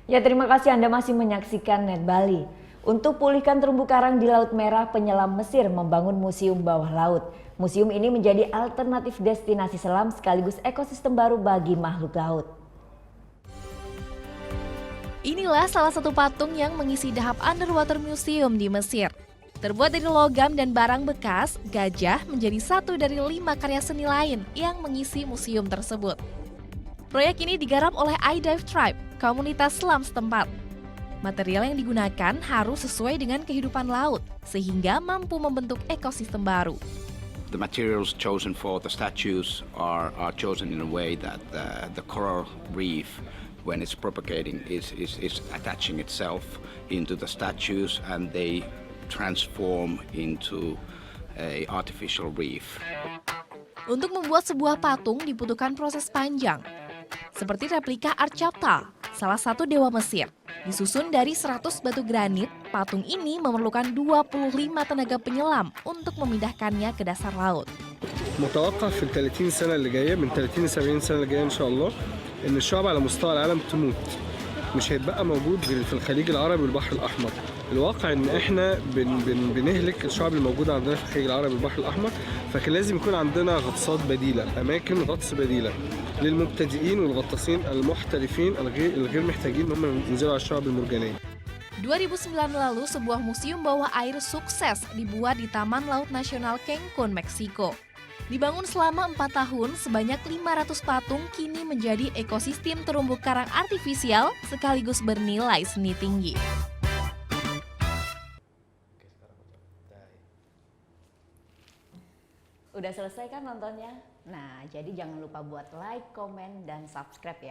Ya, terima kasih Anda masih menyaksikan Net Bali. Untuk pulihkan terumbu karang di Laut Merah, penyelam Mesir membangun museum bawah laut. Museum ini menjadi alternatif destinasi selam sekaligus ekosistem baru bagi makhluk laut. Inilah salah satu patung yang mengisi Dahab Underwater Museum di Mesir. Terbuat dari logam dan barang bekas, gajah menjadi satu dari 5 karya seni lain yang mengisi museum tersebut. Proyek ini digarap oleh iDive Tribe, komunitas selam setempat. Material yang digunakan harus sesuai dengan kehidupan laut, sehingga mampu membentuk ekosistem baru. The materials chosen for the statues are chosen in a way that the coral reef, when it's propagating, is attaching itself into the statues, and they transform into a artificial reef. Untuk membuat sebuah patung dibutuhkan proses panjang. Seperti replika Archapta, salah satu dewa Mesir. Disusun dari 100 batu granit, patung ini memerlukan 25 tenaga penyelam untuk memindahkannya ke dasar laut. متوقع في ال 30 سنة اللي جاية من 30 ل 70 سنة اللي جاية إن شاء الله إن الشعب على مستوى العالم تموت. مش هيتبقى موجود غير في الخليج العربي والبحر الأحمر. الواقع إن إحنا بنهلك الشعب الموجودة عندنا في الخليج العربي والبحر الأحمر، فكان لازم يكون عندنا غطاسات بديلة، أماكن غطس بديلة للمبتدئين والغطاسين المحترفين الغير محتاجين إن هم ينزلوا على الشعب المرجانية. 2009 lalu, sebuah museum bawah air sukses dibuat di Taman Laut Nasional Cancun, Meksiko. Dibangun selama 4 tahun, sebanyak 500 patung kini menjadi ekosistem terumbu karang artifisial sekaligus bernilai seni tinggi. Udah selesai kan nontonnya? Nah, jadi jangan lupa buat like, komen, dan subscribe ya.